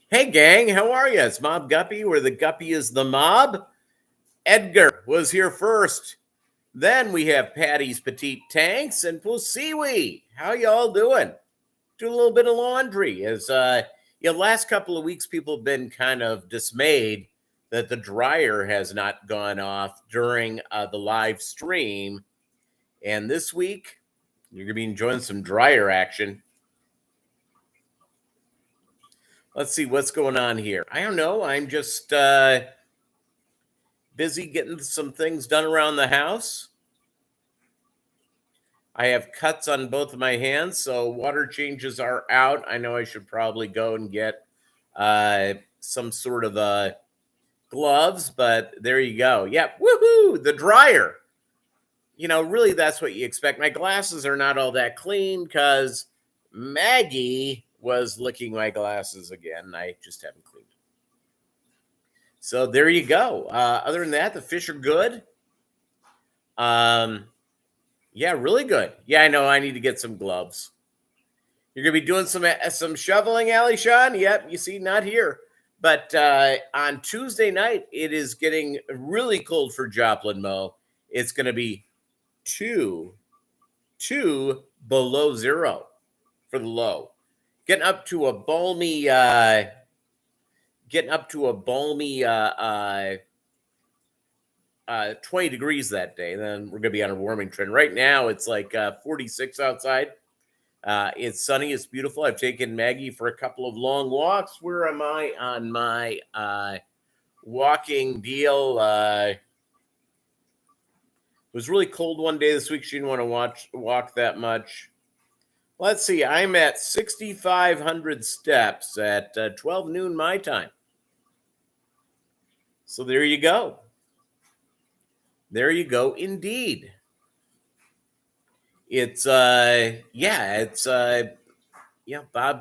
Hey, gang, how are you? It's Mobb Guppy, where the Guppy is the mob. Edgar was here first. Then we have Patty's Petite Tanks and Pusiwi. How y'all doing? Doing a little bit of laundry. Last couple of weeks, people have been kind of dismayed that the dryer has not gone off during the live stream. And this week, you're going to be enjoying some dryer action. Let's see what's going on here. I don't know. I'm just busy getting some things done around the house. I have cuts on both of my hands, so water changes are out. I know I should probably go and get some sort of gloves, but there you go. Yep, woohoo, the dryer. Really that's what you expect. My glasses are not all that clean because Maggie was licking my glasses again. I just haven't cleaned. So there you go. Other than that, the fish are good. Yeah, really good. Yeah, I know. I need to get some gloves. You're gonna be doing some shoveling, Ali Sean. Yep, you see, not here. But on Tuesday night, it is getting really cold for Joplin, Mo. It's gonna be two below zero for the low. Getting up to a balmy 20 degrees that day. Then we're going to be on a warming trend. Right now, it's like 46 outside. It's sunny. It's beautiful. I've taken Maggie for a couple of long walks. Where am I on my walking deal? It was really cold one day this week. She didn't want to walk that much. Let's see. I'm at 6,500 steps at 12 noon my time. So there you go. There you go, indeed. It's Bob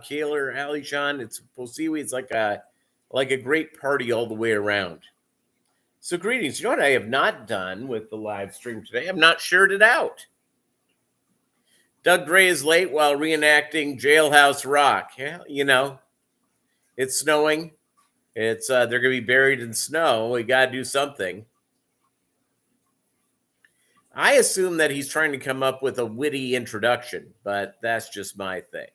Kaler, Ali Sean, it's Posiwi. It's like a great party all the way around. So greetings. You know what I have not done with the live stream today? I have not shared it out. Doug Gray is late while reenacting Jailhouse Rock. Yeah, it's snowing. It's they're gonna be buried in snow. We gotta do something. I assume that he's trying to come up with a witty introduction, but that's just my thing.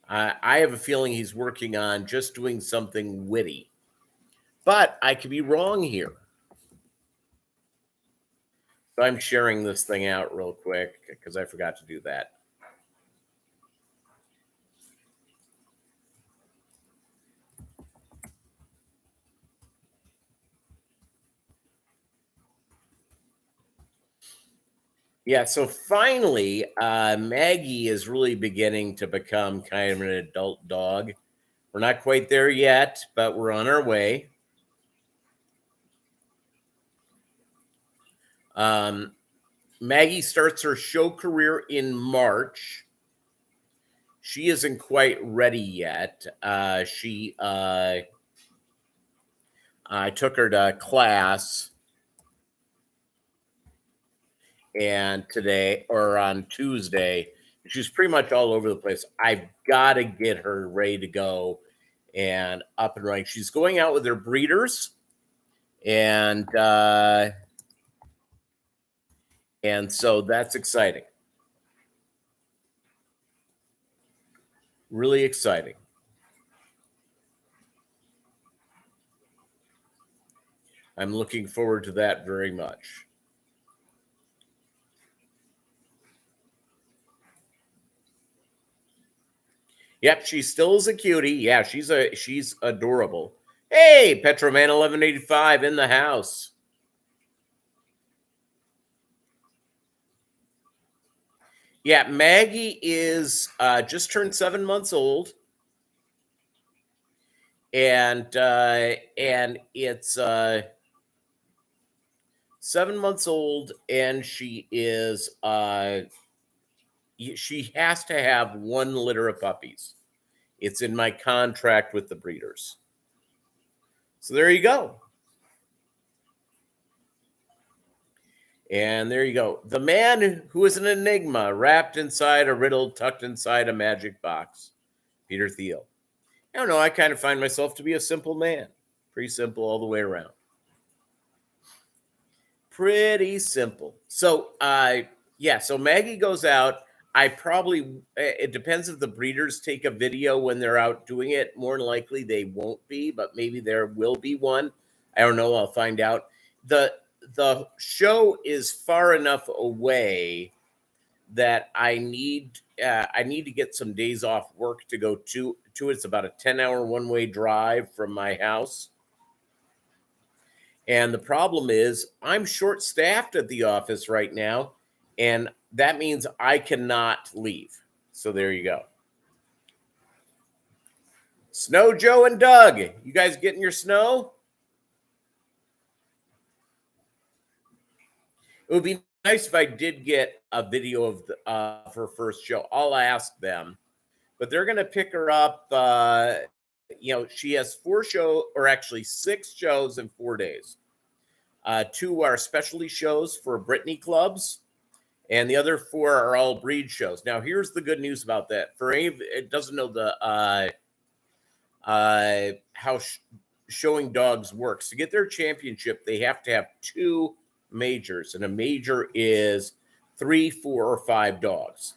I have a feeling he's working on just doing something witty, but I could be wrong here. So I'm sharing this thing out real quick because I forgot to do that. Yeah, so finally, Maggie is really beginning to become kind of an adult dog. We're not quite there yet, but we're on our way. Maggie starts her show career in March. She isn't quite ready yet. I took her to class. And today or on Tuesday, she's pretty much all over the place. I've got to get her ready to go and up and running. She's going out with her breeders, and so that's exciting. Really exciting. I'm looking forward to that very much. Yep, she still is a cutie. Yeah, she's adorable. Hey, Petroman 1185 in the house. Yeah, Maggie is just turned 7 months old, and it's 7 months old, and she is she has to have one litter of puppies. It's in my contract with the breeders. So there you go. And there you go. The man who is an enigma, wrapped inside a riddle, tucked inside a magic box. Peter Thiel. I don't know. I kind of find myself to be a simple man. Pretty simple all the way around. Pretty simple. So, so Maggie goes out. It depends if the breeders take a video when they're out doing it. More than likely they won't be, but maybe there will be one. I don't know. I'll find out. The show is far enough away that I need to get some days off work to go to it. It's about a 10-hour one-way drive from my house. And the problem is I'm short-staffed at the office right now, and that means I cannot leave. So there you go. Snow Joe and Doug, you guys getting your snow? It would be nice if I did get a video of her first show. I'll ask them, but they're going to pick her up. She has 6 shows in 4 days. 2 are specialty shows for Brittany clubs, and the other 4 are all breed shows. Now, here's the good news about that. For any it doesn't know how showing dogs works. To get their championship, they have to have 2 majors, and a major is 3, 4, or 5 dogs.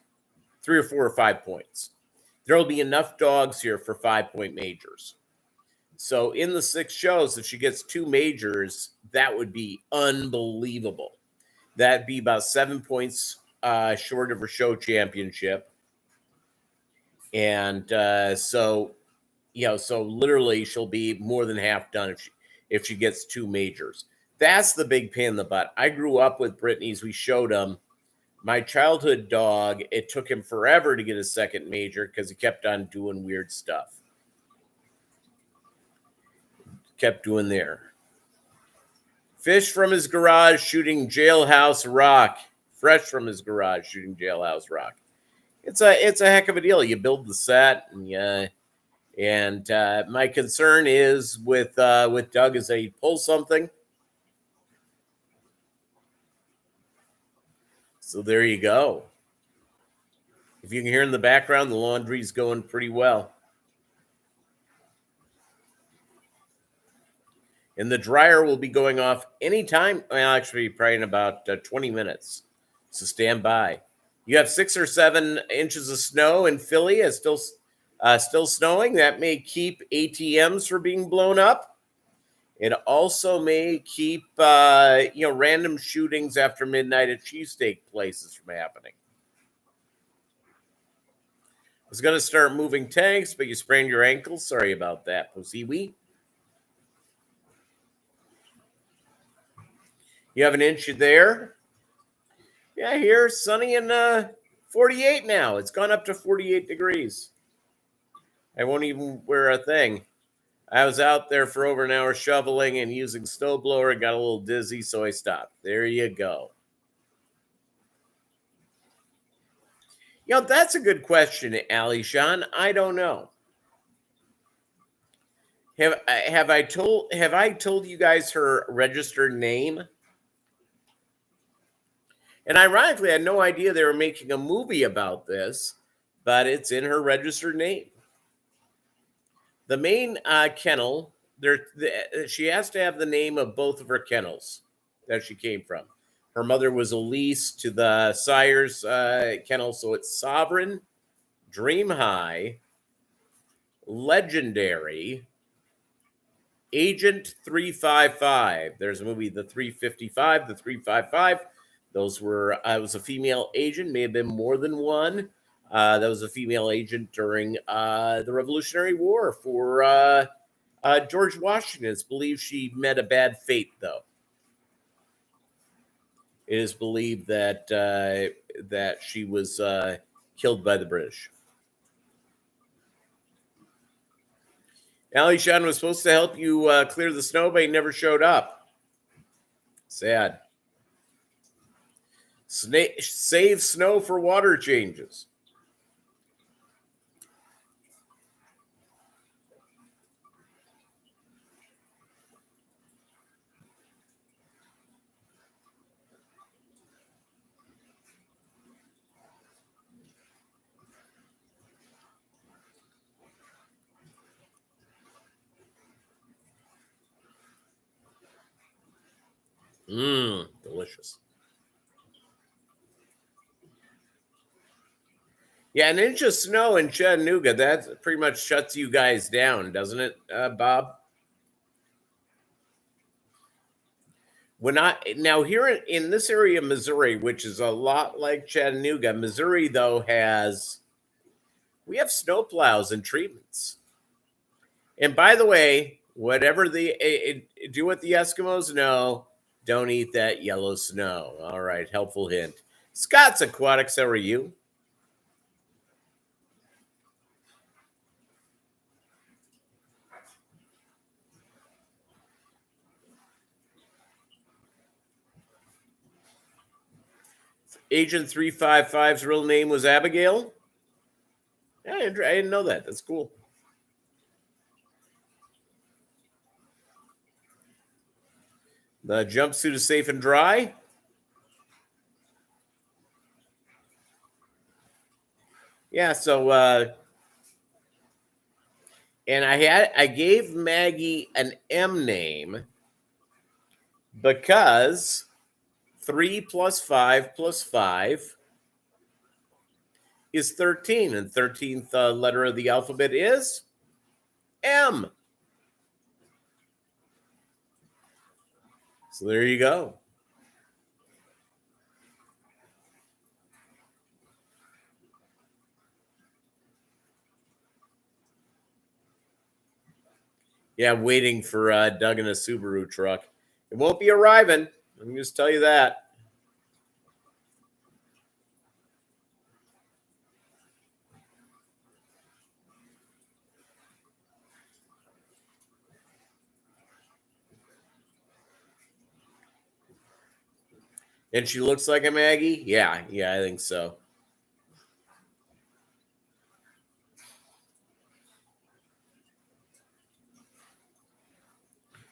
3 or 4 or 5 points. There'll be enough dogs here for 5-point majors. So in the 6 shows, if she gets 2 majors, that would be unbelievable. That'd be about 7 points short of her show championship. And so literally she'll be more than half done if she gets 2 majors. That's the big pain in the butt. I grew up with Brittany's. We showed them. My childhood dog, it took him forever to get a second major because he kept on doing weird stuff. Kept doing there. Fish from his garage shooting Jailhouse Rock. Fresh from his garage shooting Jailhouse Rock. It's a heck of a deal. You build the set, and my concern is with Doug is that he pulls something. So there you go. If you can hear in the background, the laundry's going pretty well. And the dryer will be going off anytime. Well, actually, probably in about 20 minutes. So stand by. You have 6 or 7 inches of snow in Philly. It's still snowing. That may keep ATMs from being blown up. It also may keep random shootings after midnight at cheesesteak places from happening. I was going to start moving tanks, but you sprained your ankle. Sorry about that, Pussy-wee. You have an inch there. Yeah, here, sunny and 48 now. It's gone up to 48 degrees. I won't even wear a thing. I was out there for over an hour shoveling and using snowblower. I got a little dizzy, so I stopped. There you go. That's a good question, Ali Sean. I don't know. Have I told you guys her registered name? And ironically, I had no idea they were making a movie about this, but it's in her registered name. The main kennel, she has to have the name of both of her kennels that she came from. Her mother was a lease to the sire's kennel, so it's Sovereign, Dream High, Legendary, Agent 355. There's a movie, The 355, The 355. Those were, it was a female agent, may have been more than one. That was a female agent during the Revolutionary War for George Washington. It's believed she met a bad fate, though. It is believed that she was killed by the British. Ali Sean was supposed to help you clear the snow, but he never showed up. Sad. Save snow for water changes. Delicious. Yeah, an inch of snow in Chattanooga, that pretty much shuts you guys down, doesn't it, Bob? Now here in this area of Missouri, which is a lot like Chattanooga, Missouri though we have snowplows and treatments. And by the way, whatever do what the Eskimos know, don't eat that yellow snow. All right, helpful hint. Scott's Aquatics, how are you? Agent 355's real name was Abigail? Yeah, I didn't know that. That's cool. The jumpsuit is safe and dry. Yeah, so and I gave Maggie an M name because 3 plus 5 plus 5 is 13, and 13th letter of the alphabet is M. So there you go. Yeah, waiting for Doug in a Subaru truck. It won't be arriving. Let me just tell you that. And she looks like a Maggie? Yeah, I think so.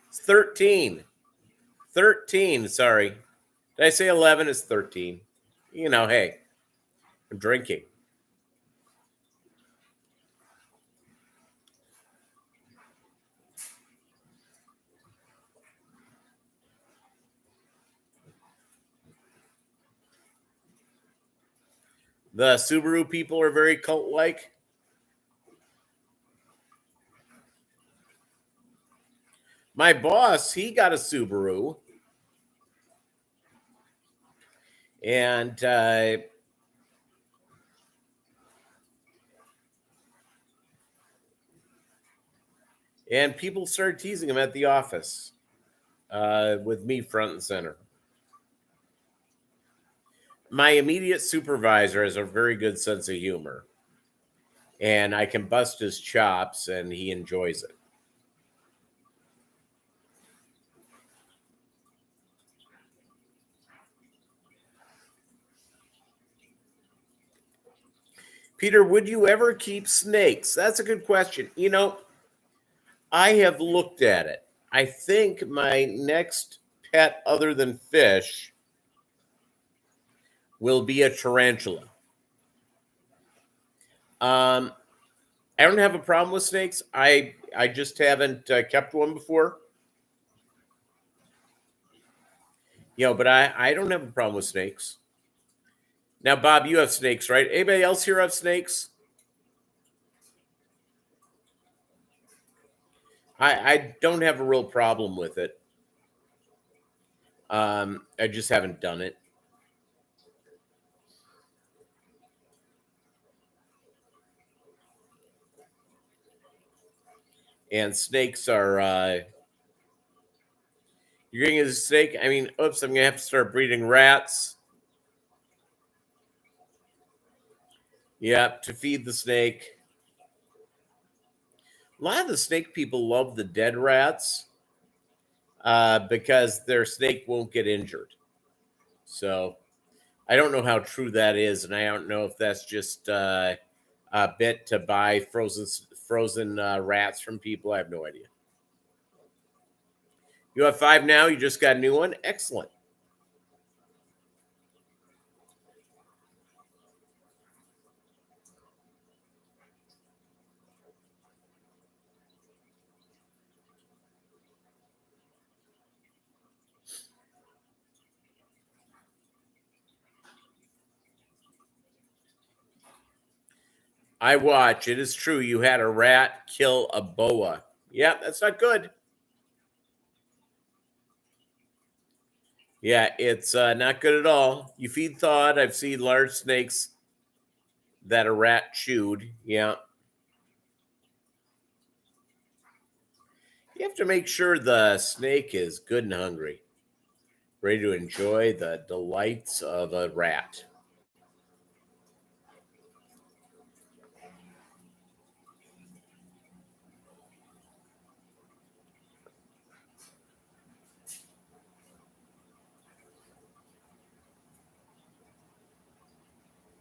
It's 13. 13, sorry. Did I say 11? It's 13. You know, hey, I'm drinking. The Subaru people are very cult-like. My boss, he got a Subaru. And people started teasing him at the office with me front and center. My immediate supervisor has a very good sense of humor, and I can bust his chops, and he enjoys it. Peter, would you ever keep snakes? That's a good question. You know, I have looked at it. I think my next pet, other than fish, will be a tarantula. I don't have a problem with snakes. I just haven't kept one before. But I don't have a problem with snakes. Now, Bob, you have snakes, right? Anybody else here have snakes? I don't have a real problem with it. I just haven't done it. And snakes are you're getting a snake. I mean, oops, I'm gonna have to start breeding rats. Yep, to feed the snake. A lot of the snake people love the dead rats because their snake won't get injured. So I don't know how true that is, and I don't know if that's just a bit to buy frozen rats from people. I have no idea. You have 5 now. You just got a new one. Excellent. I watch. It is true. You had a rat kill a boa. Yeah, that's not good. Yeah, it's not good at all. You feed thawed. I've seen large snakes that a rat chewed. Yeah. You have to make sure the snake is good and hungry, ready to enjoy the delights of a rat.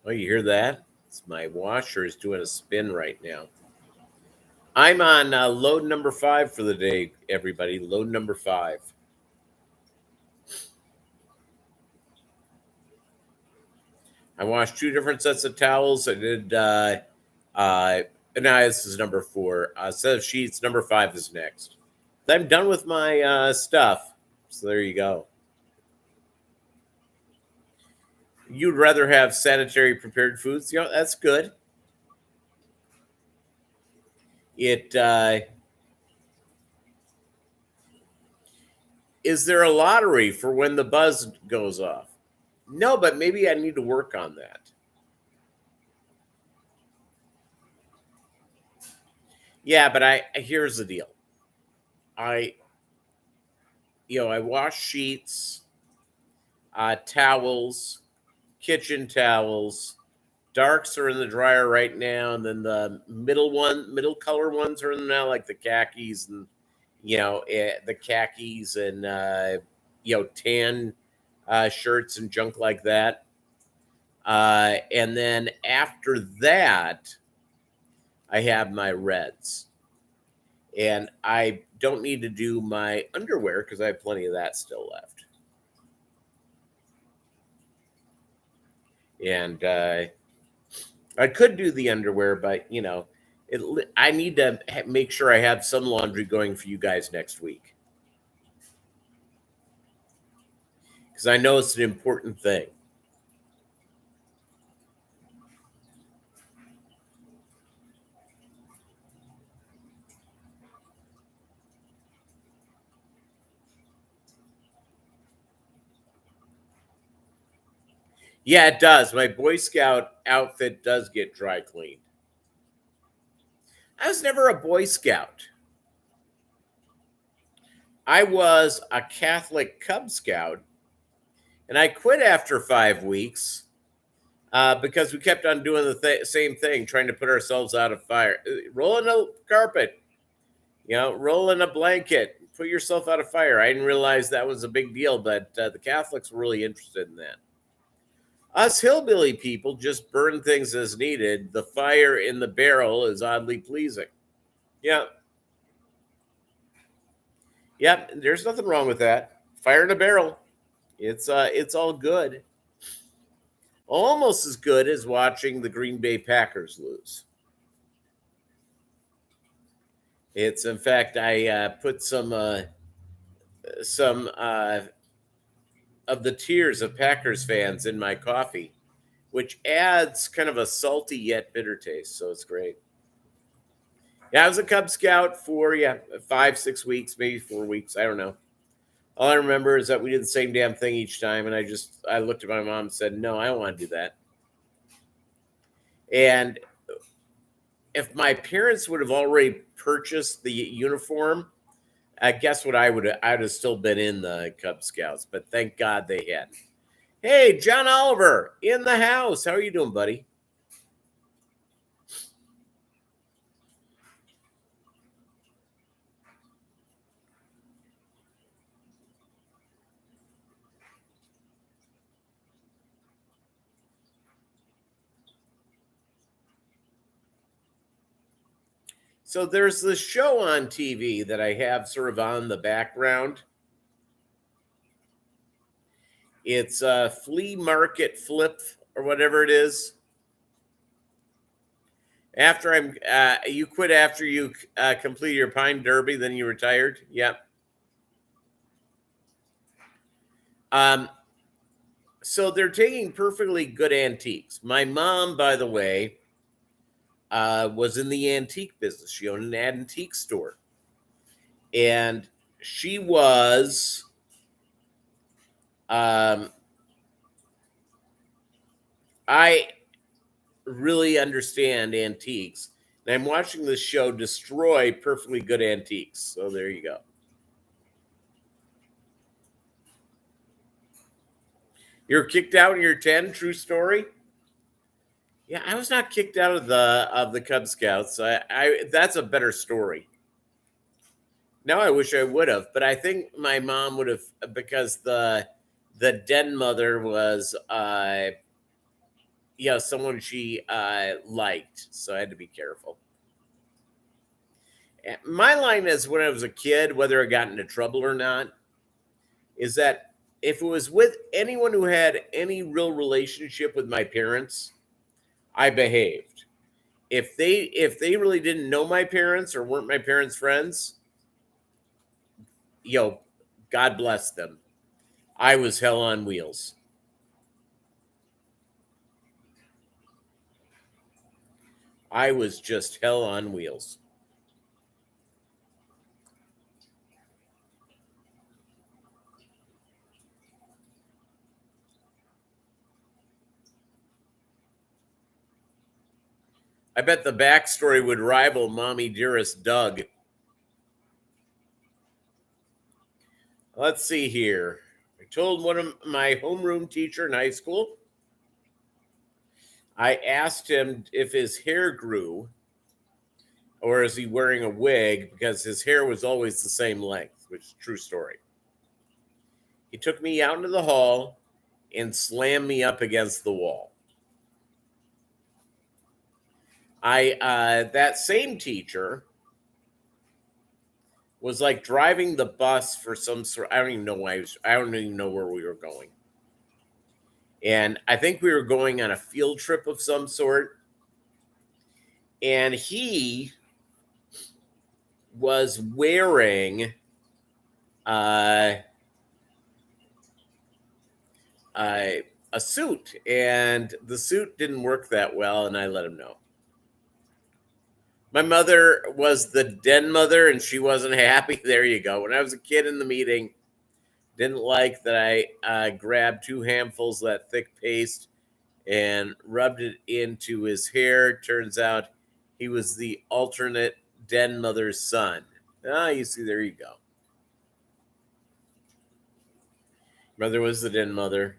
Oh, you hear that? It's my washer is doing a spin right now. I'm on load number 5 for the day, everybody. Load number 5. I washed 2 different sets of towels. I did. Uh, no, this is number 4. Set of sheets. Number 5 is next. I'm done with my stuff. So there you go. You'd rather have sanitary prepared foods? You know, that's good. It is there a lottery for when the buzz goes off? No, but maybe I need to work on that. Yeah, but I here's the deal. I I wash sheets, towels, kitchen towels. Darks are in the dryer right now, and then the middle color ones are in now, like the khakis and the khakis and tan shirts and junk like that. And then after that, I have my reds, and I don't need to do my underwear because I have plenty of that still left. And I could do the underwear, but I need to make sure I have some laundry going for you guys next week because I know it's an important thing. Yeah, it does. My Boy Scout outfit does get dry cleaned. I was never a Boy Scout. I was a Catholic Cub Scout, and I quit after 5 weeks because we kept on doing the same thing, trying to put ourselves out of fire. Rolling a carpet, rolling a blanket, put yourself out of fire. I didn't realize that was a big deal, but the Catholics were really interested in that. Us hillbilly people just burn things as needed. The fire in the barrel is oddly pleasing. Yeah. Yep. There's nothing wrong with that. Fire in a barrel. It's all good. Almost as good as watching the Green Bay Packers lose. It's in fact I put some of the tears of Packers fans in my coffee, which adds kind of a salty yet bitter taste. So it's great. Yeah, I was a Cub Scout for 5, 6 weeks, maybe 4 weeks. I don't know. All I remember is that we did the same damn thing each time, and I looked at my mom and said, "No, I don't want to do that." And if my parents would have already purchased the uniform, guess what? I'd have still been in the Cub Scouts, but thank God they had. Hey, John Oliver in the house. How are you doing, buddy? So there's this show on TV that I have sort of on the background. It's a flea market flip or whatever it is. After you quit after you completed your Pine Derby, then you retired. Yep. So they're taking perfectly good antiques. My mom, by the way, was in the antique business. She owned an antique store. And she was I really understand antiques. And I'm watching this show destroy perfectly good antiques. So there you go. You're kicked out when you're 10, true story? Yeah, I was not kicked out of the Cub Scouts. I that's a better story. Now I wish I would have, but I think my mom would have, because the den mother was someone she liked, so I had to be careful. My line is, when I was a kid, whether I got into trouble or not, is that if it was with anyone who had any real relationship with my parents, I behaved. If they really didn't know my parents or weren't my parents' friends, God bless them. I was hell on wheels. I was just hell on wheels. I bet the backstory would rival Mommy Dearest Doug. Let's see here. I told one of my homeroom teacher in high school, I asked him if his hair grew or is he wearing a wig, because his hair was always the same length, which is a true story. He took me out into the hall and slammed me up against the wall. That same teacher was like driving the bus for some sort. I don't even know why. I don't even know where we were going. And I think we were going on a field trip of some sort. And he was wearing a suit, and the suit didn't work that well, and I let him know. My mother was the den mother, and she wasn't happy. There you go. When I was a kid in the meeting, didn't like that I grabbed 2 handfuls of that thick paste and rubbed it into his hair. Turns out he was the alternate den mother's son. You see, there you go. Mother was the den mother.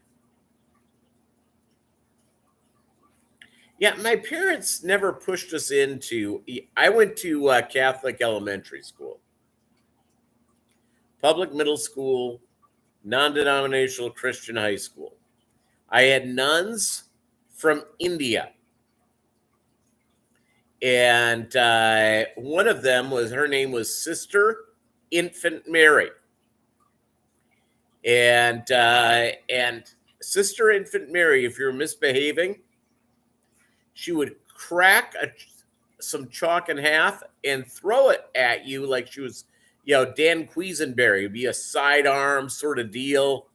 Yeah, my parents never pushed us into. I went to Catholic elementary school, public middle school, non-denominational Christian high school. I had nuns from India, and one of them her name was Sister Infant Mary, and Sister Infant Mary, if you're misbehaving, she would crack some chalk in half and throw it at you like she was, Dan Quisenberry. It'd be a sidearm sort of deal.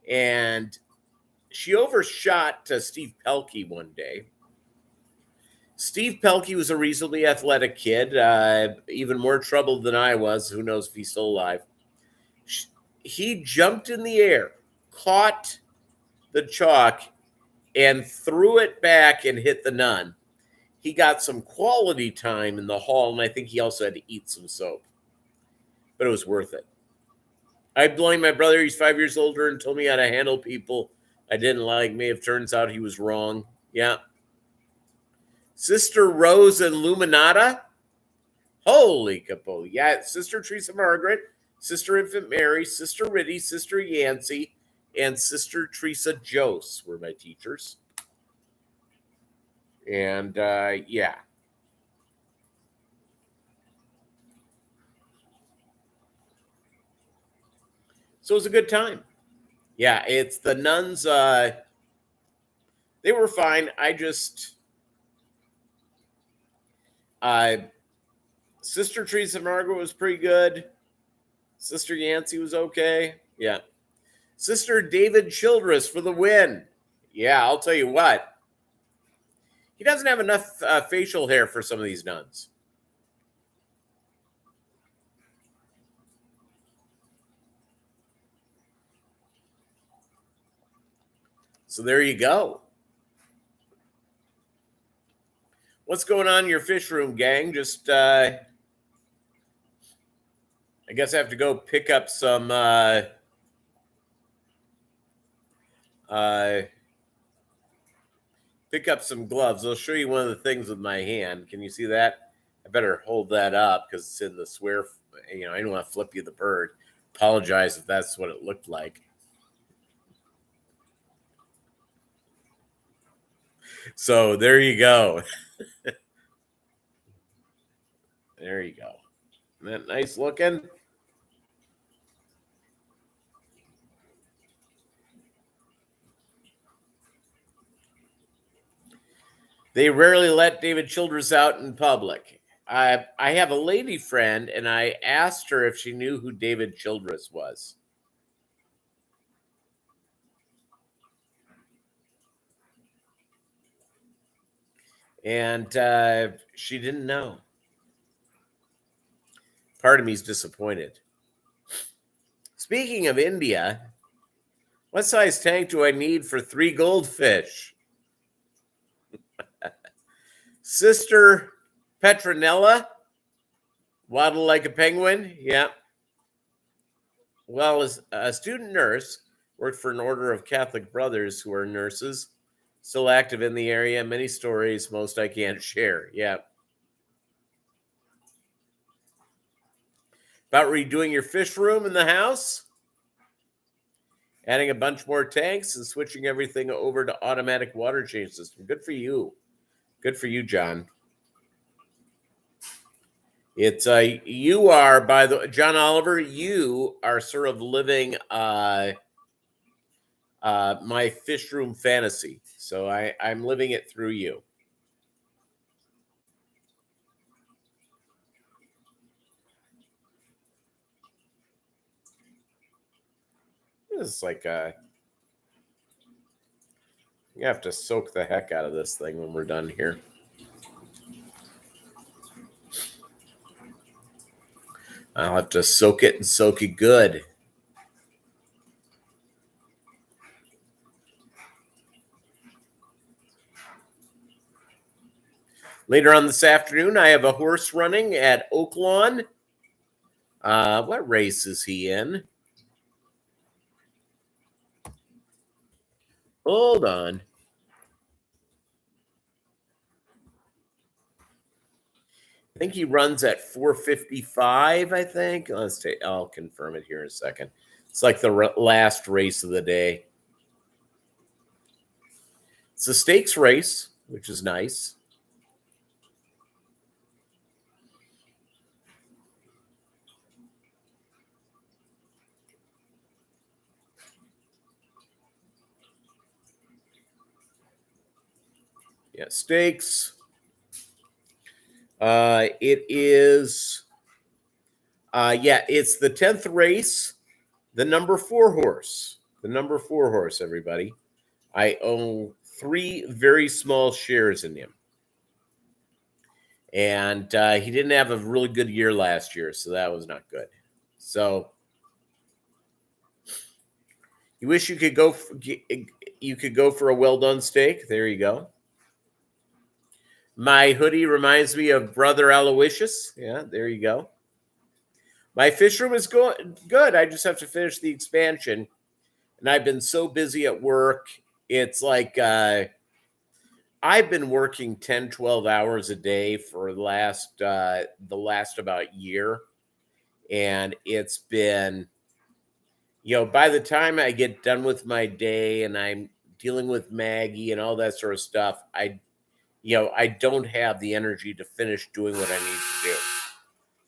And she overshot Steve Pelkey one day. Steve Pelkey was a reasonably athletic kid, even more troubled than I was. Who knows if he's still alive. He jumped in the air, caught the chalk, and threw it back and hit the nun. He got some quality time in the hall, and I think he also had to eat some soap. But it was worth it. I blame my brother. He's 5 years older and told me how to handle people I didn't like me. If turns out he was wrong. Yeah. Sister Rose Illuminata. Holy capo. Yeah, Sister Teresa Margaret, Sister Infant Mary, Sister Riddy, Sister Yancey, and Sister Teresa Jose were my teachers. And yeah. So it was a good time. Yeah, it's the nuns. They were fine. I just, Sister Teresa Margaret was pretty good. Sister Yancey was okay. Yeah. Sister David Childress for the win. Yeah, I'll tell you what. He doesn't have enough facial hair for some of these nuns. So there you go. What's going on in your fish room, gang? Just, I guess I have to go pick up some, gloves. I'll show you one of the things with my hand. Can you see that? I better hold that up because it's in the swear. I don't want to flip you the bird. Apologize if that's what it looked like. So there you go. There you go. Isn't that nice looking? They rarely let David Childress out in public. I have a lady friend, and I asked her if she knew who David Childress was. And she didn't know. Part of me is disappointed. Speaking of India, what size tank do I need for 3 goldfish? Sister Petronella, waddle like a penguin. Yeah. Well, as a student nurse, worked for an order of Catholic brothers who are nurses, still active in the area. Many stories, most I can't share. Yeah. About redoing your fish room in the house, adding a bunch more tanks, and switching everything over to automatic water change system. Good for you. Good for you, John. It's you are, by the John Oliver, you are sort of living my fish room fantasy. So I'm living it through you. It's like you have to soak the heck out of this thing when we're done here. I'll have to soak it and soak it good. Later on this afternoon, I have a horse running at Oaklawn. What race is he in? Hold on. I think he runs at 4:55, I think. I'll confirm it here in a second. It's like the last race of the day. It's a stakes race, which is nice. Yeah, stakes. It is, it's the 10th race, the number 4 horse. The number 4 horse, everybody. I own 3 very small shares in him. And he didn't have a really good year last year, so that was not good. So you wish you could go for a well done steak. There you go. My hoodie reminds me of Brother Aloysius. Yeah, there you go. My fish room is good. I just have to finish the expansion. And I've been so busy at work. It's like I've been working 10, 12 hours a day for the last about year. And it's been, by the time I get done with my day and I'm dealing with Maggie and all that sort of stuff, I don't have the energy to finish doing what I need to do.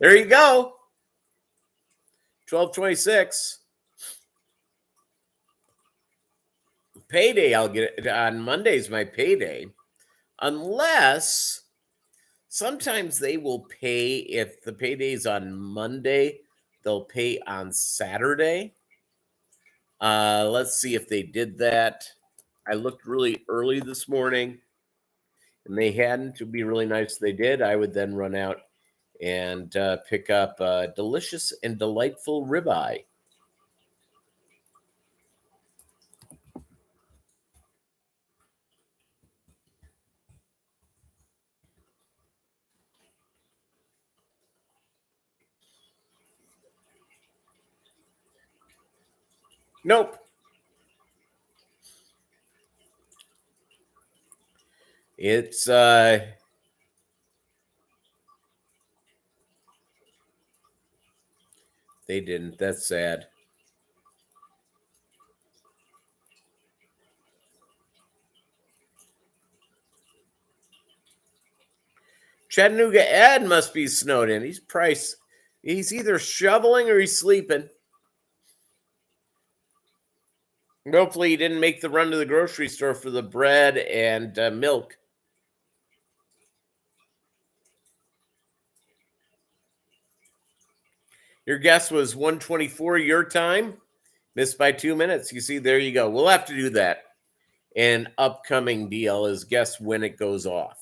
There you go. 12/26. Payday, I'll get it on Monday's my payday. Unless sometimes they will pay, if the payday's on Monday, they'll pay on Saturday. Let's see if they did that. I looked really early this morning. and they hadn't, it would be really nice if they did. I would then run out and pick up delicious and delightful ribeye. Nope. It's they didn't. That's sad. Chattanooga Ed must be snowed in. He's either shoveling or he's sleeping. Hopefully he didn't make the run to the grocery store for the bread and milk. Your guess was 124 your time. Missed by 2 minutes. You see, there you go. We'll have to do that. An upcoming deal is guess when it goes off.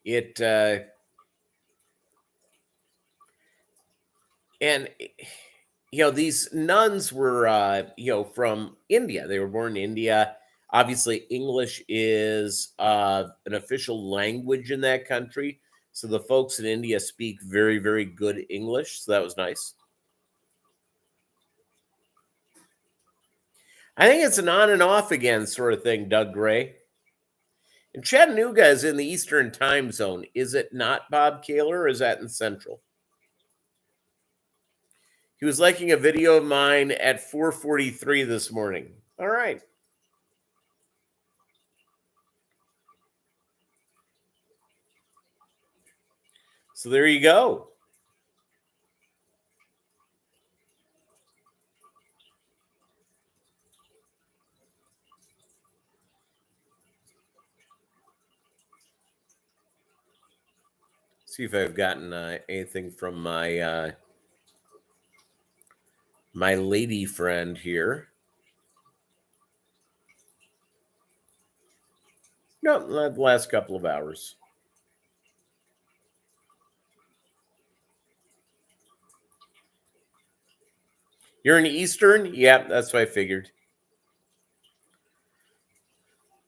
It and these nuns were from India. They were born in India. Obviously, English is an official language in that country. So the folks in India speak very, very good English. So that was nice. I think it's an on and off again sort of thing, Doug Gray. And Chattanooga is in the Eastern time zone. Is it not, Bob Kaler, or is that in Central? He was liking a video of mine at 4:43 this morning. All right. So there you go. See if I've gotten anything from my my lady friend here. No, the last couple of hours. You're in Eastern? Yeah, that's what I figured.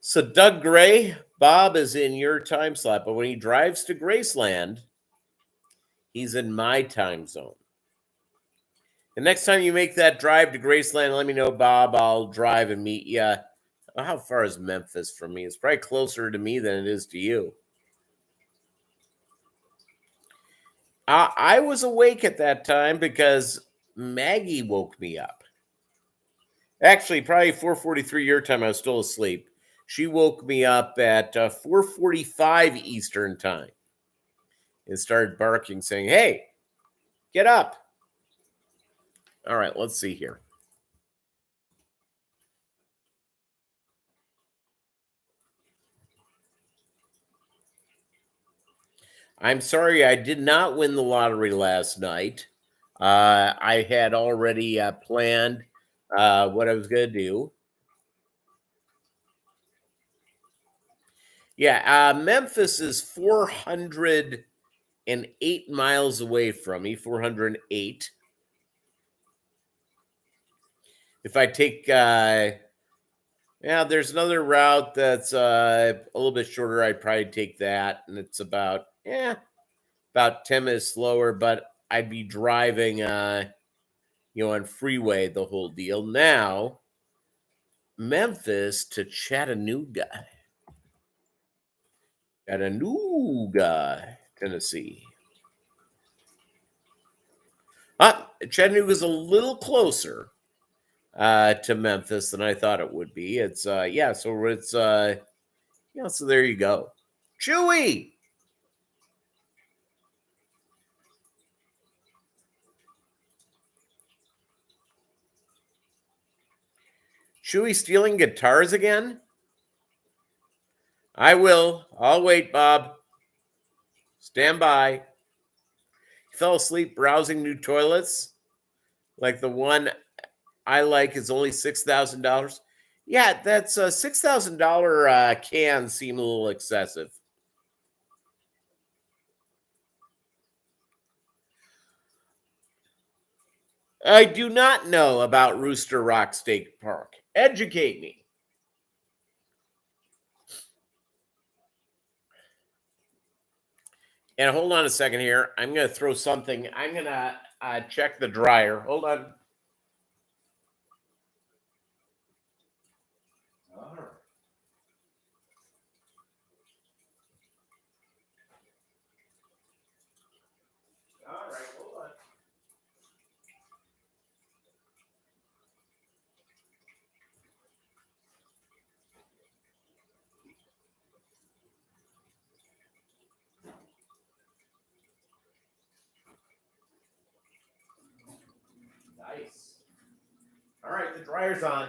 So Doug Gray, Bob is in your time slot, but when he drives to Graceland, he's in my time zone. The next time you make that drive to Graceland, let me know, Bob. I'll drive and meet you. How far is Memphis from me? It's probably closer to me than it is to you. I was awake at that time because Maggie woke me up. Actually, probably 4:43 your time. I was still asleep. She woke me up at 4:45 Eastern time and started barking, saying, "Hey, get up!" All right, let's see here. I'm sorry, I did not win the lottery last night. I had already planned what I was going to do. Yeah, Memphis is 408 miles away from me, 408. If I take, there's another route that's a little bit shorter. I'd probably take that, and it's about 10 minutes slower, but I'd be driving, on freeway, the whole deal. Now, Memphis to Chattanooga, Tennessee. Chattanooga's a little closer to Memphis than I thought it would be. It's so it's so there you go. Chewy. Chewy stealing guitars again? I will. I'll wait, Bob. Stand by. You fell asleep browsing new toilets? Like the one I like is only $6,000. Yeah, that's a $6,000 can seem a little excessive. I do not know about Rooster Rock State Park. Educate me. And hold on a second here. I'm going to throw something. I'm going to check the dryer. Hold on. All right. All right. Hold on. Nice. All right. The dryer's on.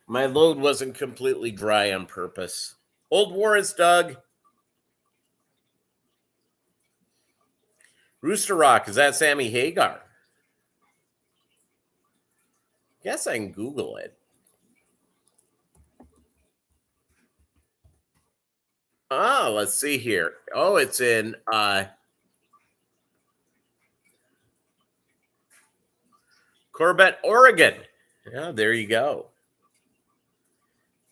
My load wasn't completely dry on purpose. Old Warren's Doug. Rooster Rock. Is that Sammy Hagar? Guess I can Google it. Oh, let's see here. Oh, it's in Corbett, Oregon. Yeah, there you go.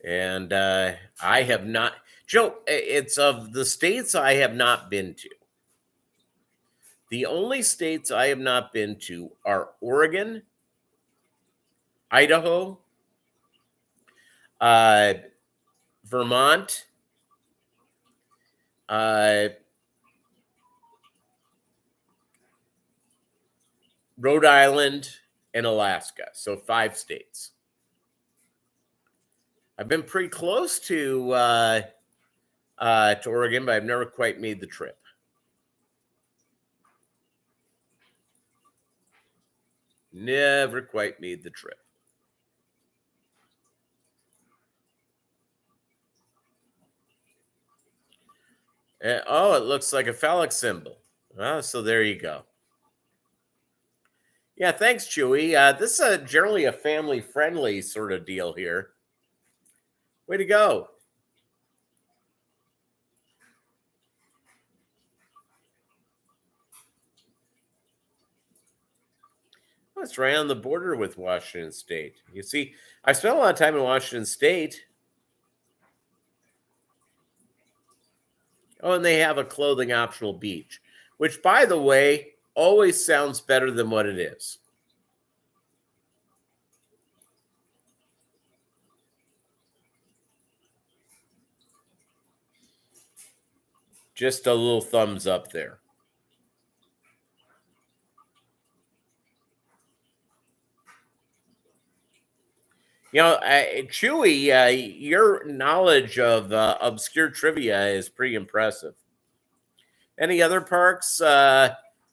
And I have not, Joe, it's of the states I have not been to. The only states I have not been to are Oregon, Idaho, uh, Vermont, Rhode Island, and Alaska. So 5 states. I've been pretty close to Oregon, but I've never quite made the trip. Never quite made the trip. Oh, it looks like a phallic symbol. Oh, so there you go. Yeah, thanks, Chewy. This is generally a family-friendly sort of deal here. Way to go. Well, it's right on the border with Washington State. You see, I spent a lot of time in Washington State. Oh, and they have a clothing optional beach, which, by the way, always sounds better than what it is. Just a little thumbs up there. You know, Chewy, your knowledge of obscure trivia is pretty impressive. Any other parks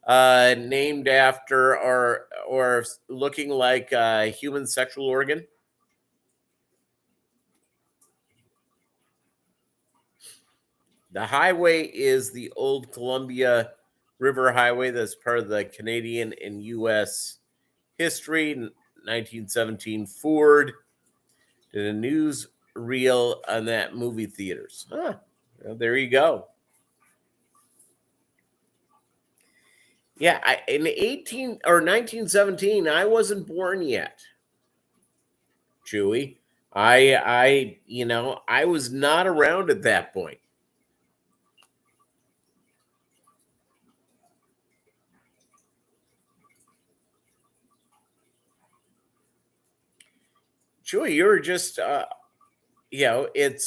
named after or looking like human sexual organ? The highway is the old Columbia River Highway that's part of the Canadian and U.S. history. 1917 Ford did a news reel on that movie theaters. Well, there you go. Yeah, in 1917, I wasn't born yet. Chewy, I was not around at that point. Chewy, you were just, it's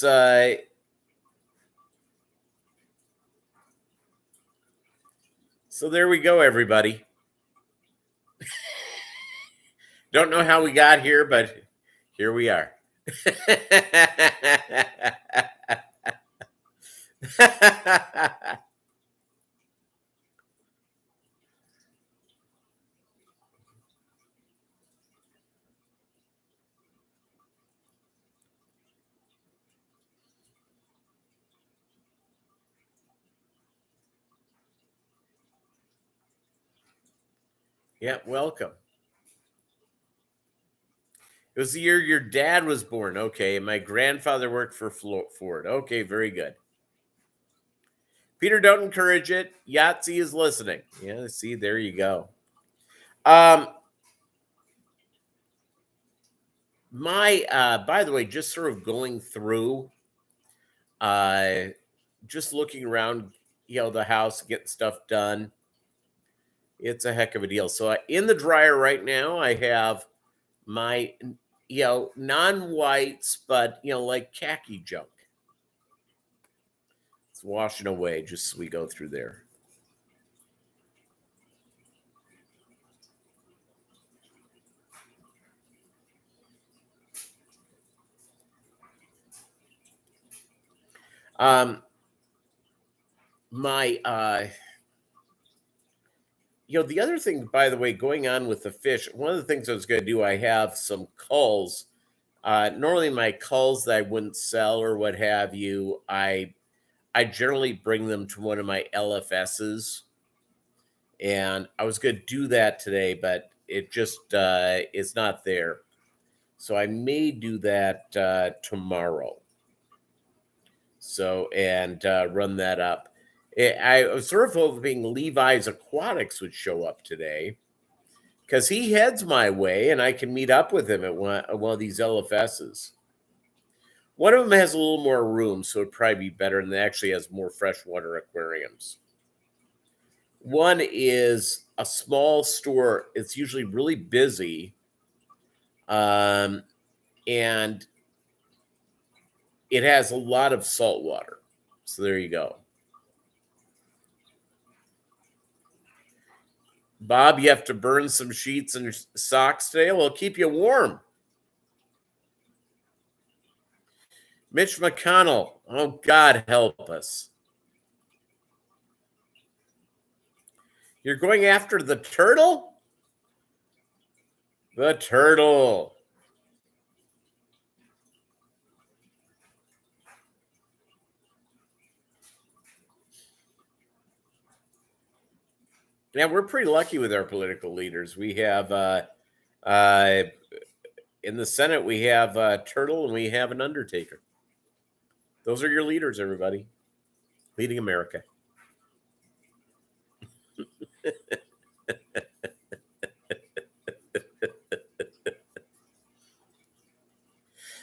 so there we go, everybody. Don't know how we got here, but here we are. Yeah, welcome. It was the year your dad was born. Okay, and my grandfather worked for Ford. Okay, very good. Peter, don't encourage it. Yahtzee is listening. Yeah, see, there you go. Um, by the way, just sort of going through, uh, just looking around, the house, getting stuff done. It's a heck of a deal. So in the dryer right now, I have my, non-whites, but like khaki junk. It's washing away just as we go through there. Um, my the other thing, by the way, going on with the fish, one of the things I was going to do, I have some culls. Normally my culls that I wouldn't sell or what have you, I generally bring them to one of my LFSs, and I was going to do that today, but it just is not there. So I may do that tomorrow. So and run that up. I was sort of hoping Levi's Aquatics would show up today because he heads my way, and I can meet up with him at one of these LFSs. One of them has a little more room, so it'd probably be better, and it actually has more freshwater aquariums. One is a small store. It's usually really busy, and it has a lot of salt water. So there you go. Bob, you have to burn some sheets and socks today. Well, keep you warm. Mitch McConnell. Oh, God help us. You're going after the turtle? The turtle. Yeah, we're pretty lucky with our political leaders. We have in the Senate, we have Turtle and we have an Undertaker. Those are your leaders, everybody. Leading America.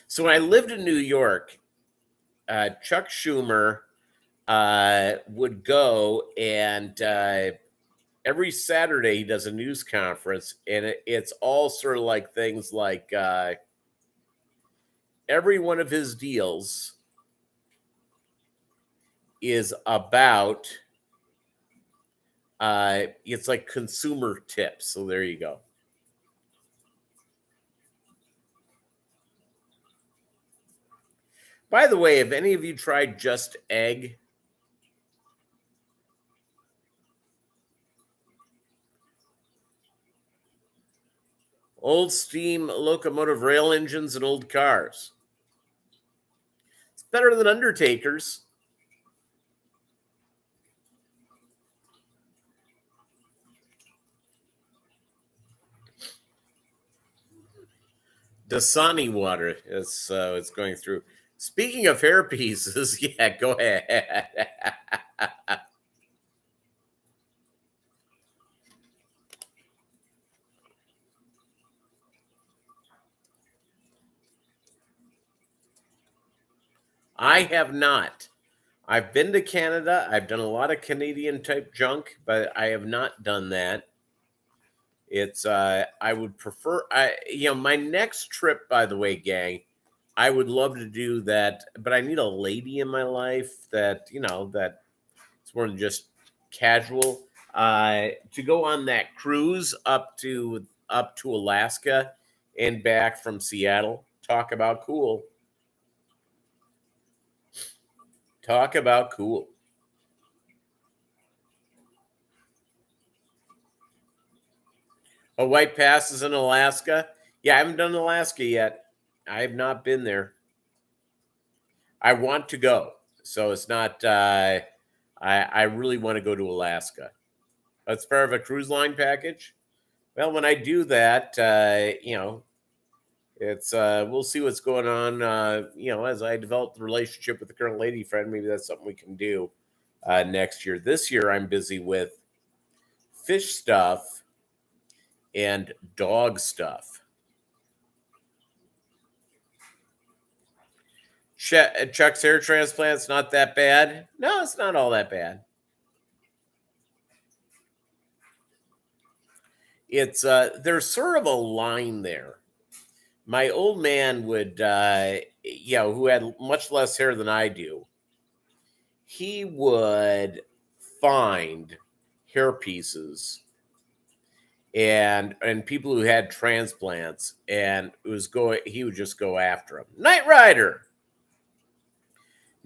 So when I lived in New York, Chuck Schumer would go and every Saturday he does a news conference, and it's all sort of like things like every one of his deals is about it's like consumer tips. So there you go. By the way, have any of you tried Just Egg? Old steam locomotive rail engines and old cars. It's better than Undertaker's. Dasani water. It's going through. Speaking of hair pieces, yeah, go ahead. I have not. I've been to Canada. I've done a lot of Canadian type junk, but I have not done that. It's I would prefer my next trip, by the way, gang, I would love to do that, but I need a lady in my life that, that it's more than just casual. To go on that cruise up to Alaska and back from Seattle. Talk about cool. Talk about cool. A White Pass is in Alaska. Yeah, I haven't done Alaska yet. I have not been there. I want to go, so it's not. I really want to go to Alaska. That's part of a cruise line package. Well, when I do that, it's we'll see what's going on. As I develop the relationship with the current lady friend, maybe that's something we can do next year. This year, I'm busy with fish stuff and dog stuff. Chuck's hair transplant's not that bad. No, it's not all that bad. It's there's sort of a line there. My old man would, who had much less hair than I do, he would find hair pieces and people who had transplants, and he would just go after them. Knight Rider.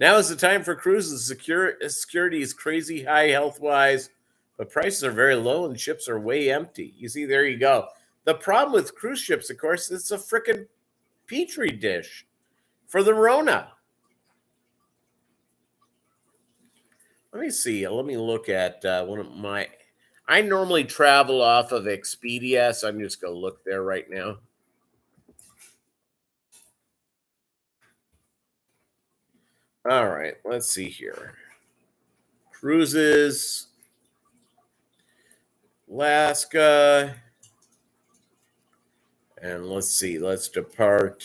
Now is the time for cruises. Security is crazy high health wise, but prices are very low and ships are way empty. You see, there you go. The problem with cruise ships, of course, it's a freaking petri dish for the Rona. Let me see. Let me look at one of my. I normally travel off of Expedia, so I'm just going to look there right now. All right, let's see here. Cruises, Alaska, and let's see. Let's depart.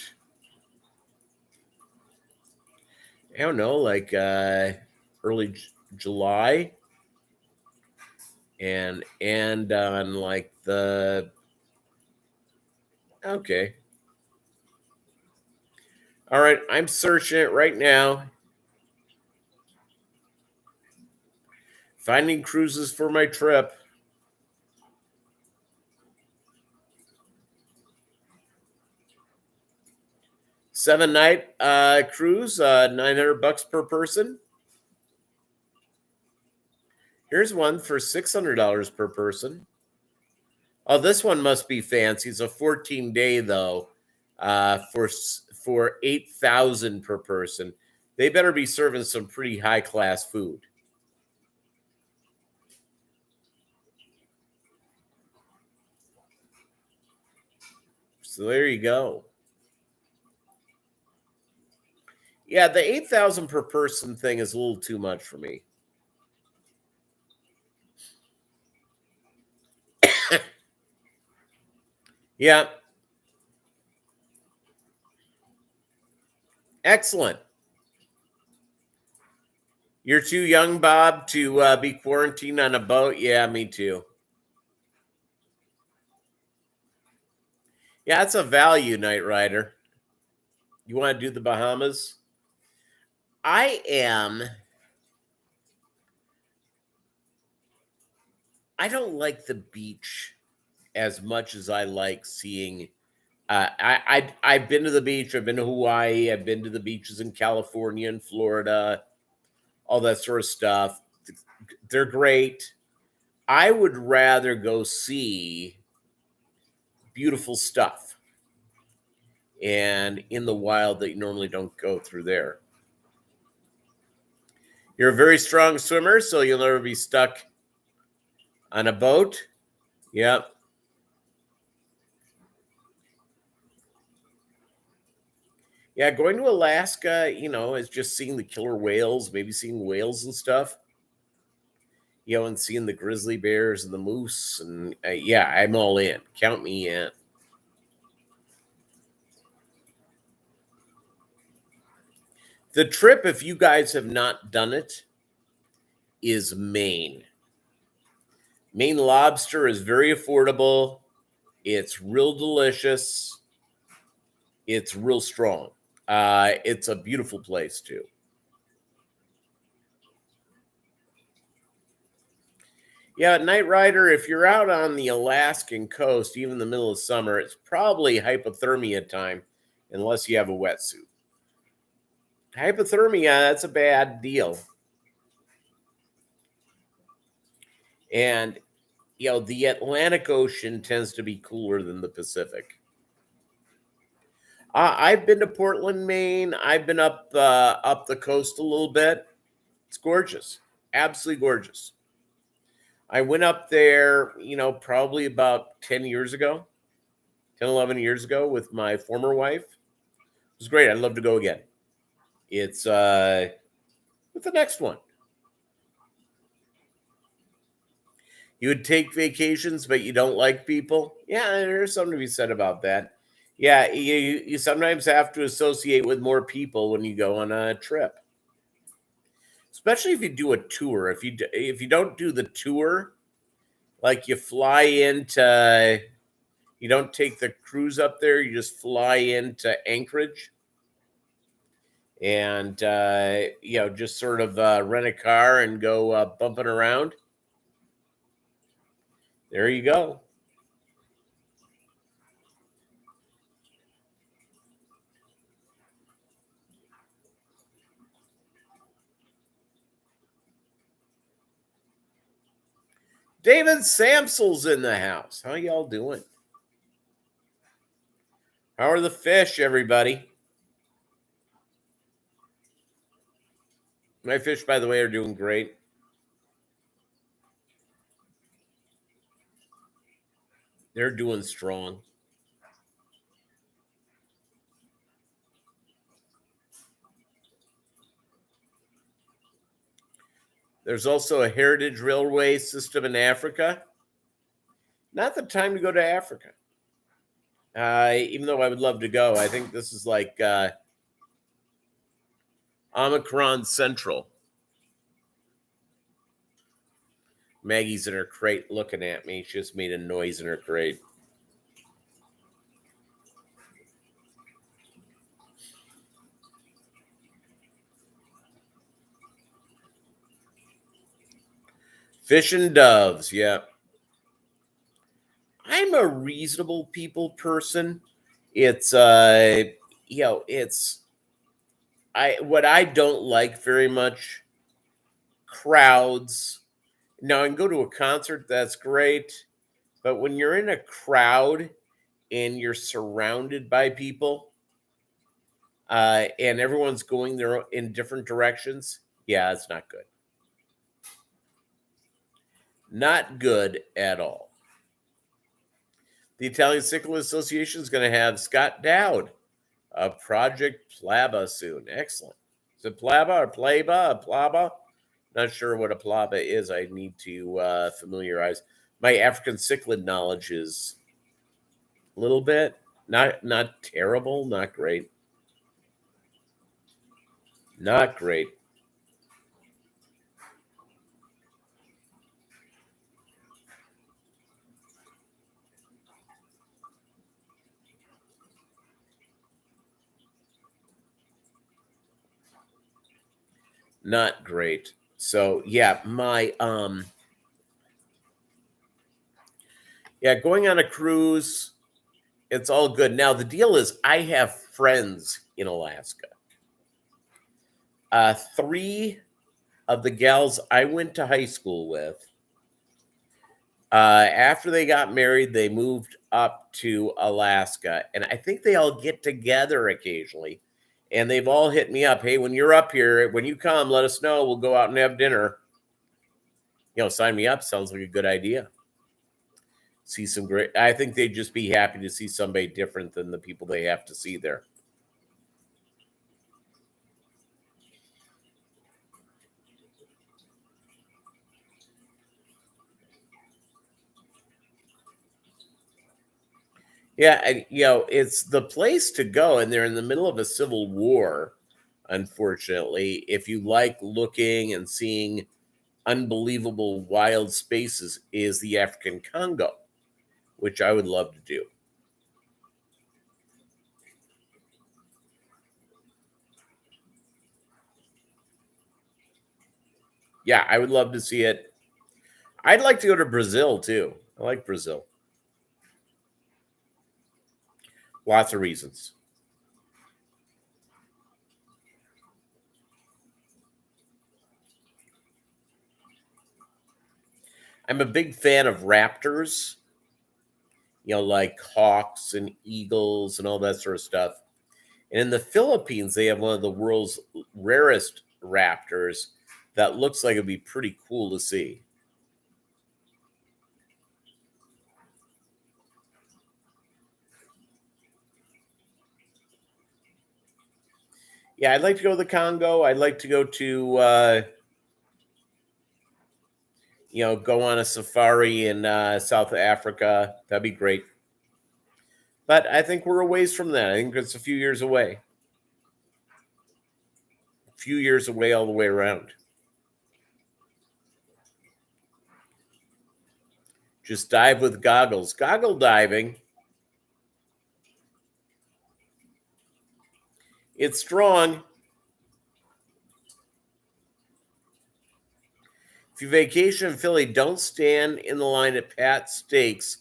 I don't know, like early July, and on like the okay. All right, I'm searching it right now. Finding cruises for my trip. Seven-night cruise, $900 per person. Here's one for $600 per person. Oh, this one must be fancy. It's a 14-day though, for $8,000 per person. They better be serving some pretty high-class food. So there you go. Yeah, the 8,000 per person thing is a little too much for me. Yeah. Excellent. You're too young, Bob, to be quarantined on a boat? Yeah, me too. Yeah, it's a value, Knight Rider. You want to do the Bahamas? I don't like the beach as much as I like seeing. I've been to the beach. I've been to Hawaii. I've been to the beaches in California and Florida, all that sort of stuff. They're great. I would rather go see beautiful stuff and in the wild that you normally don't go through there. You're a very strong swimmer, so you'll never be stuck on a boat. Yep. Yeah, going to Alaska, is just seeing the killer whales, maybe seeing whales and stuff. And seeing the grizzly bears and the moose. And yeah, I'm all in. Count me in. The trip, if you guys have not done it, is Maine. Maine lobster is very affordable. It's real delicious. It's real strong. It's a beautiful place, too. Yeah, Knight Rider, if you're out on the Alaskan coast, even in the middle of summer, it's probably hypothermia time unless you have a wetsuit. Hypothermia, that's a bad deal. And, the Atlantic Ocean tends to be cooler than the Pacific. I've been to Portland, Maine. I've been up the coast a little bit. It's gorgeous. Absolutely gorgeous. I went up there, probably about 10 years ago, 10, 11 years ago with my former wife. It was great. I'd love to go again. It's what's the next one? You would take vacations, but you don't like people. Yeah, there's something to be said about that. Yeah, you sometimes have to associate with more people when you go on a trip, especially if you do a tour. If you don't do the tour, like you fly into, you don't take the cruise up there. You just fly into Anchorage, and just sort of rent a car and go bumping around. There you go. David Samsel's in the house. How y'all doing? How are the fish, everybody? My fish, by the way, are doing great. They're doing strong. There's also a heritage railway system in Africa. Not the time to go to Africa. Even though I would love to go, I think this is like Omicron Central. Maggie's in her crate looking at me. She just made a noise in her crate. Fish and doves, yeah. I'm a reasonable people person. It's it's what I don't like very much, crowds. Now I can go to a concert, that's great, but when you're in a crowd and you're surrounded by people, and everyone's going there in different directions, yeah, it's not good. Not good at all. The Italian Cycling Association is going to have Scott Dowd, a Project Plaba soon. Excellent. Is it Plaba or Plaba? Plaba? Not sure what a Plaba is. I need to familiarize. My African cichlid knowledge is a little bit, not terrible, not great. Not great. Not great. So yeah, going on a cruise, it's all good. Now the deal is I have friends in Alaska. Three of the gals I went to high school with, after they got married, they moved up to Alaska, and I think they all get together occasionally. And they've all hit me up. Hey, when you're up here, when you come, let us know. We'll go out and have dinner. Sign me up. Sounds like a good idea. See some great. I think they'd just be happy to see somebody different than the people they have to see there. Yeah, it's the place to go, and they're in the middle of a civil war. Unfortunately, if you like looking and seeing unbelievable wild spaces, is the African Congo, which I would love to do. Yeah, I would love to see it. I'd like to go to Brazil too. I like Brazil. Lots of reasons. I'm a big fan of raptors, like hawks and eagles and all that sort of stuff. And in the Philippines, they have one of the world's rarest raptors that looks like it'd be pretty cool to see. Yeah, I'd like to go to the Congo. I'd like to go to, go on a safari in South Africa. That'd be great. But I think we're a ways from that. I think it's a few years away. A few years away all the way around. Just dive with goggles. Goggle diving. It's strong. If you vacation in Philly, don't stand in the line at Pat's Steaks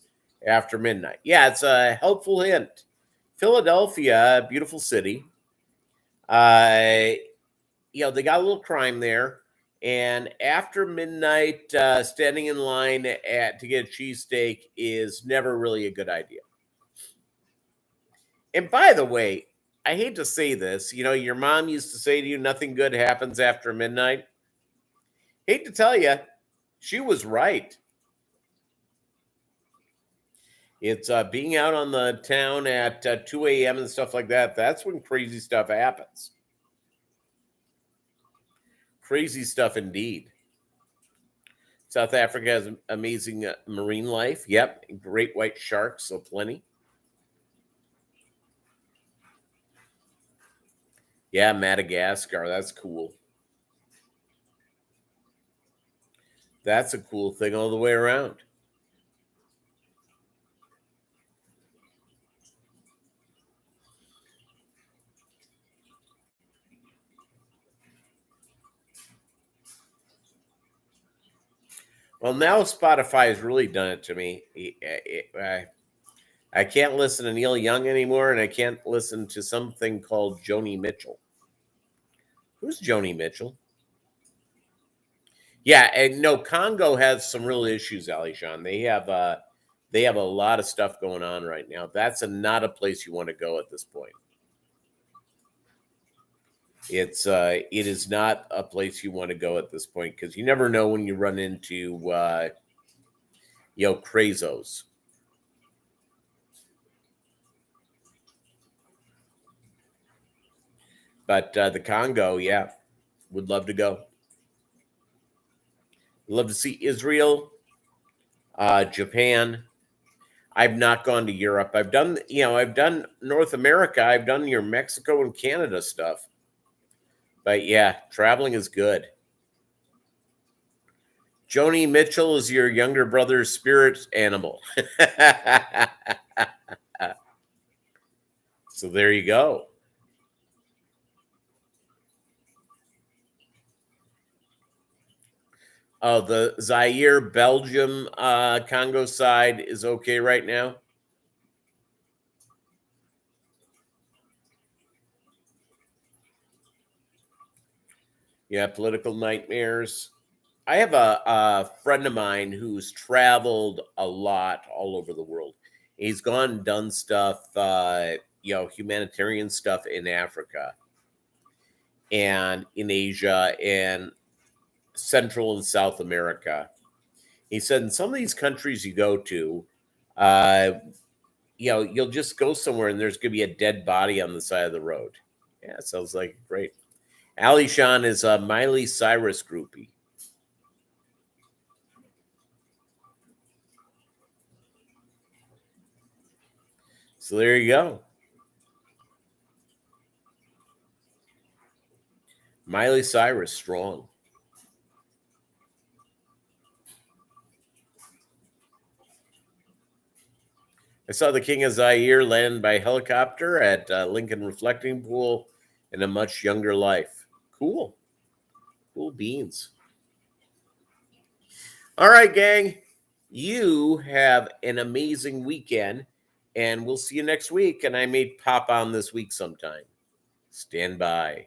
after midnight. Yeah, it's a helpful hint. Philadelphia, beautiful city. They got a little crime there. And after midnight, standing in line to get a cheesesteak is never really a good idea. And by the way, I hate to say this, your mom used to say to you, nothing good happens after midnight. Hate to tell you, she was right. It's being out on the town at 2 a.m. and stuff like that. That's when crazy stuff happens. Crazy stuff indeed. South Africa has amazing marine life. Yep. Great white sharks, so plenty. Yeah, Madagascar. That's cool. That's a cool thing all the way around. Well, now Spotify has really done it to me. I can't listen to Neil Young anymore, and I can't listen to something called Joni Mitchell. Who's Joni Mitchell? Yeah, and no, Congo has some real issues, Alishan. They have a lot of stuff going on right now. That's not a place you want to go at this point. It is not a place you want to go at this point because you never know when you run into crazos. But the Congo, yeah, would love to go. Love to see Israel, Japan. I've not gone to Europe. I've done North America. I've done your Mexico and Canada stuff. But yeah, traveling is good. Joni Mitchell is your younger brother's spirit animal. So there you go. Oh, the Zaire, Belgium, Congo side is okay right now. Yeah, political nightmares. I have a friend of mine who's traveled a lot all over the world. He's gone and done stuff, humanitarian stuff in Africa and in Asia and Central and South America. He said in some of these countries you go to, you'll just go somewhere and there's going to be a dead body on the side of the road. Yeah, sounds like great. Alishan is a Miley Cyrus groupie. So there you go. Miley Cyrus, strong. I saw the King of Zaire land by helicopter at Lincoln Reflecting Pool in a much younger life. Cool. Cool beans. All right, gang. You have an amazing weekend, and we'll see you next week. And I may pop on this week sometime. Stand by.